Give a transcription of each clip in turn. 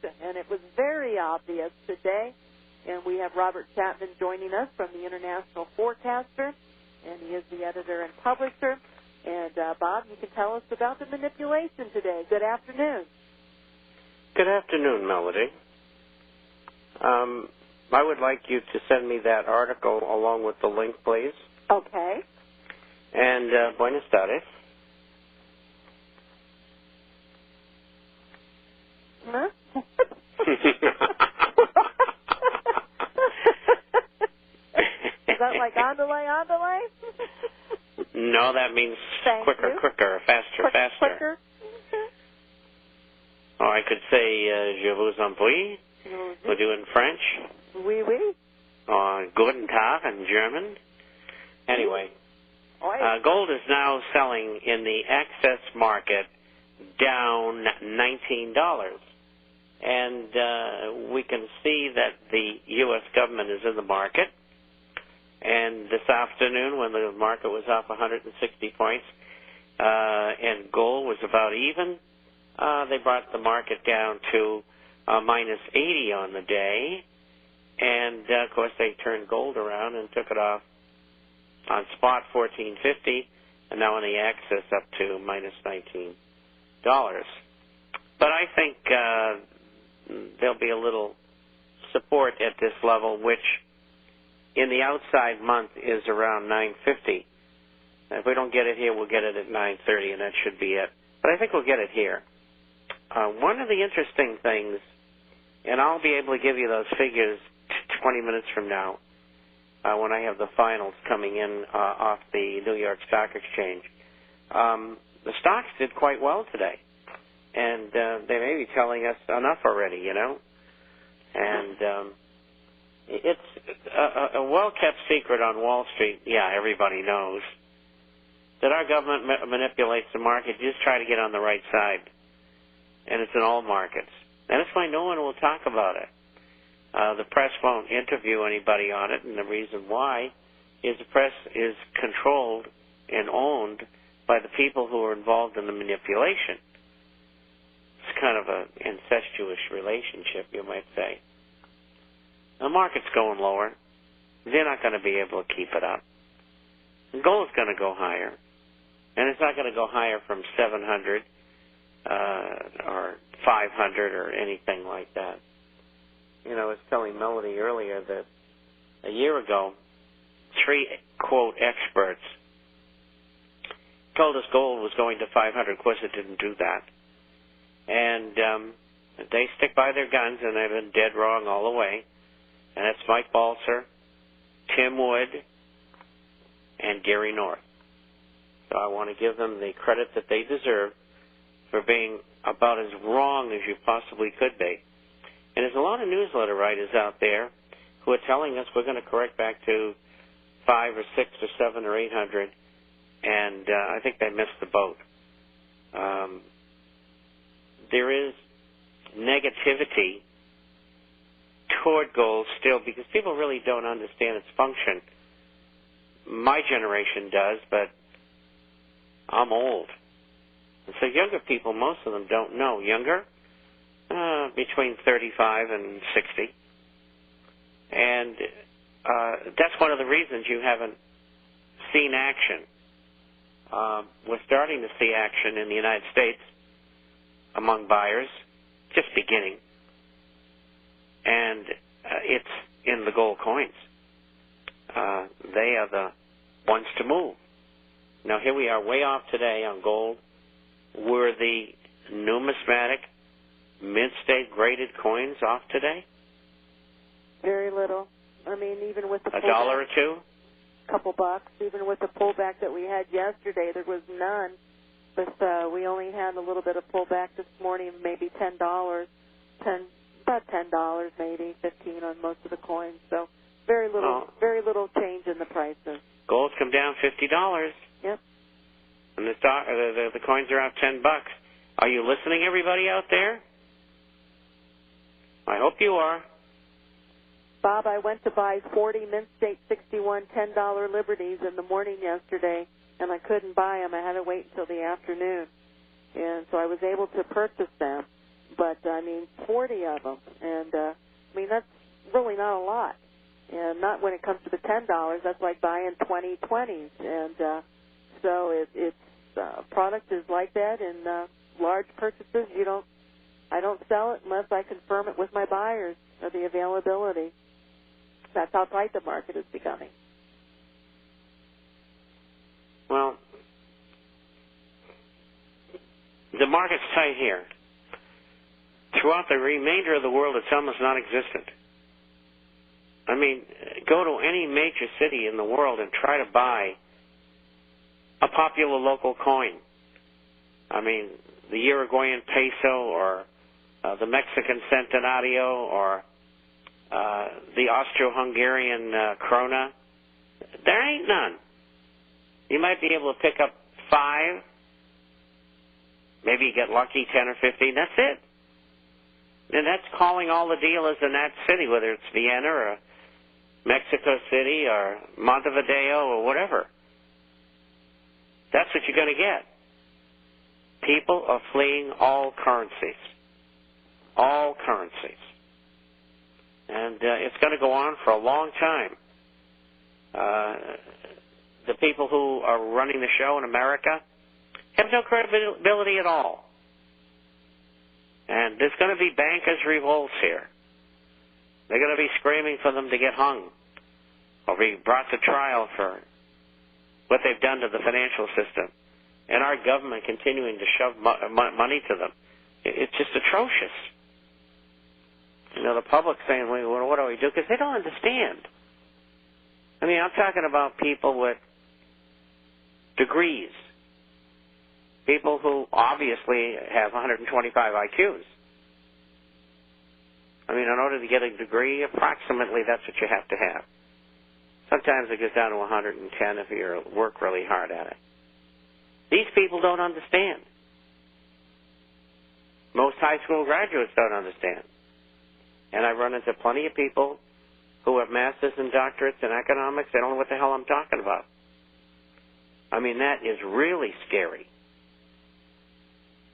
and it was very obvious today. And we have Robert Chapman joining us from the International Forecaster, and he is the editor and publisher. And, Bob, you can tell us about the manipulation today. Good afternoon. Good afternoon, Melody. I would like you to send me that article along with the link, please. Okay. And buenas tardes. Huh? Is that like andale? No, that means quicker, faster. Quicker. Or I could say, je vous en prie. We'll do it in French. Oui, oui. Or guten Tag in German. Anyway, gold is now selling in the excess market down $19. And we can see that the U.S. government is in the market. And this afternoon, when the market was up 160 points and gold was about even, they brought the market down to minus 80 on the day. And, of course, they turned gold around and took it off on spot $14.50, and now on the axis up to minus $19. But I think there'll be a little support at this level, which in the outside month is around 950. If we don't get it here, we'll get it at 930, and that should be it. But I think we'll get it here. One of the interesting things, and I'll be able to give you those figures 20 minutes from now when I have the finals coming in off the New York Stock Exchange. The stocks did quite well today, and they may be telling us enough already, you know. And it's a well-kept secret on Wall Street. Yeah, everybody knows that our government manipulates the market. You just try to get on the right side, and it's in all markets. And that's why no one will talk about it. The press won't interview anybody on it, and the reason why is the press is controlled and owned by the people who are involved in the manipulation. It's kind of an incestuous relationship, you might say. The market's going lower. They're not going to be able to keep it up. Gold's going to go higher, and it's not going to go higher from 700 or 500 or anything like that. You know, I was telling Melody earlier that a year ago, 3, quote, experts told us gold was going to 500. Of course, it didn't do that. And they stick by their guns, and they've been dead wrong all the way. And that's Mike Balser, Tim Wood, and Gary North. So I want to give them the credit that they deserve for being about as wrong as you possibly could be. And there's a lot of newsletter writers out there who are telling us we're going to correct back to 5 or 6 or 7 or 800, and I think they missed the boat. There is negativity toward gold still because people really don't understand its function. My generation does, but I'm old. And so younger people, most of them don't know. Younger? Between 35 and 60. And that's one of the reasons you haven't seen action. We're starting to see action in the United States among buyers, just beginning. And it's in the gold coins. They are the ones to move. Now, here we are way off today on gold. Were the numismatic mid-state graded coins off today? Very little. I mean, even with the $1 or $2? Couple bucks. Even with the pullback that we had yesterday, there was none. But we only had a little bit of pullback this morning, maybe $10, about $10, maybe 15 on most of the coins. So very little change in the prices. Gold's come down $50. Yep. And the coins are out $10. Are you listening, everybody out there? I hope you are. Bob, I went to buy 40 Mint State 61 $10 Liberties in the morning yesterday, and I couldn't buy them. I had to wait until the afternoon. And so I was able to purchase them. but, 40 of them. And, that's really not a lot. And not when it comes to the $10. That's like buying 20 20s. And so it's product is like that in large purchases. I don't sell it unless I confirm it with my buyers of the availability. That's how tight the market is becoming. Well, the market's tight here. Throughout the remainder of the world, it's almost non-existent. Go to any major city in the world and try to buy a popular local coin. The Uruguayan peso or the Mexican centenario or the Austro-Hungarian krona. There ain't none. You might be able to pick up 5. Maybe you get lucky, 10 or 15. That's it. And that's calling all the dealers in that city, whether it's Vienna or Mexico City or Montevideo or whatever. That's what you're going to get. People are fleeing all currencies. All currencies. And it's going to go on for a long time. The people who are running the show in America have no credibility at all. And there's going to be bankers' revolts here. They're going to be screaming for them to get hung or be brought to trial for what they've done to the financial system. And our government continuing to shove money to them. It's just atrocious. The public saying, well, what do we do? Because they don't understand. I'm talking about people with degrees. People who obviously have 125 IQs. In order to get a degree, approximately that's what you have to have. Sometimes it goes down to 110 if you work really hard at it. These people don't understand. Most high school graduates don't understand. And I've run into plenty of people who have masters and doctorates in economics. They don't know what the hell I'm talking about. That is really scary.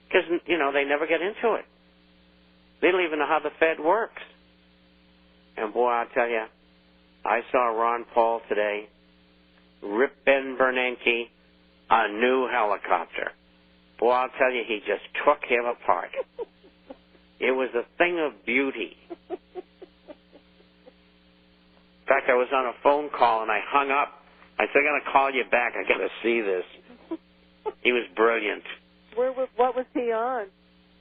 Because, they never get into it. They don't even know how the Fed works. And, boy, I'll tell you, I saw Ron Paul today rip Ben Bernanke a new helicopter. Boy, I'll tell you, he just took him apart. It was a thing of beauty. In fact, I was on a phone call, and I hung up. I said, I'm going to call you back. I got to see this. He was brilliant. What was he on?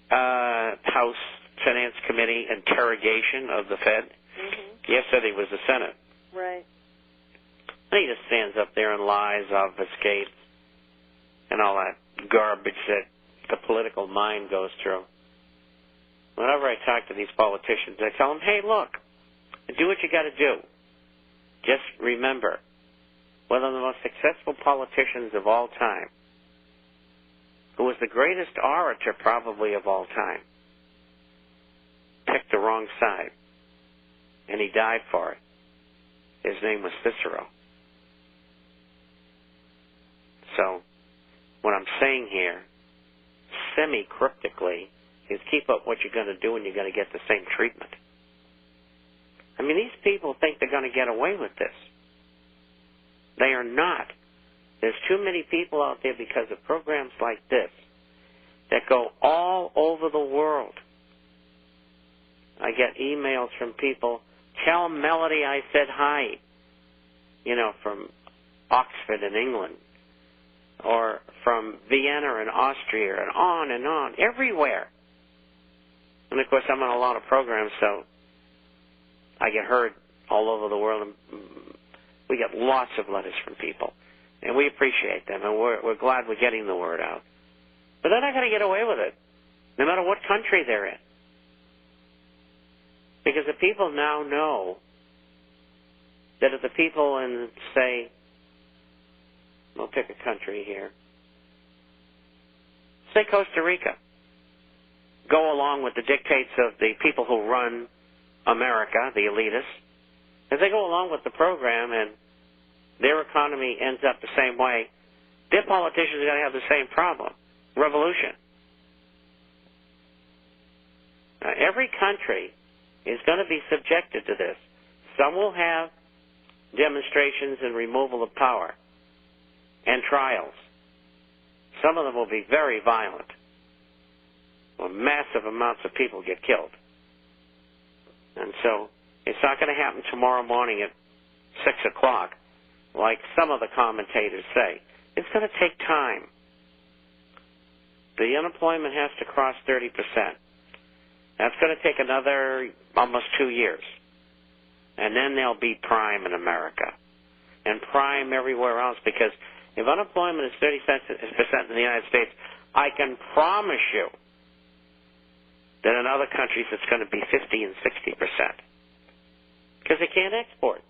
House Finance Committee interrogation of the Fed. Mm-hmm. Yesterday was the Senate. Right. And he just stands up there and lies, obfuscates, and all that garbage that the political mind goes through. Whenever I talk to these politicians, I tell them, hey, look, do what you got to do. Just remember, one of the most successful politicians of all time, who was the greatest orator probably of all time, picked the wrong side, and he died for it. His name was Cicero. So, what I'm saying here, semi-cryptically, is keep up what you're going to do and you're going to get the same treatment. These people think they're going to get away with this. They are not. There's too many people out there because of programs like this that go all over the world. I get emails from people, tell Melody I said hi, from Oxford in England, or from Vienna in Austria, and on, everywhere. And, of course, I'm on a lot of programs, so I get heard all over the world. And we get lots of letters from people, and we appreciate them, and we're glad we're getting the word out. But they're not going to get away with it, no matter what country they're in. Because the people now know that if the people in, say, we'll pick a country here, say Costa Rica, go along with the dictates of the people who run America, the elitists, if they go along with the program and their economy ends up the same way, their politicians are going to have the same problem, revolution. Every country is going to be subjected to this. Some will have demonstrations and removal of power and trials. Some of them will be very violent, where massive amounts of people get killed. And so it's not going to happen tomorrow morning at 6 o'clock, like some of the commentators say. It's going to take time. The unemployment has to cross 30%. That's going to take another almost 2 years. And then there'll be prime in America and prime everywhere else, because if unemployment is 30% in the United States, I can promise you that in other countries it's going to be 50 and 60%, because they can't export.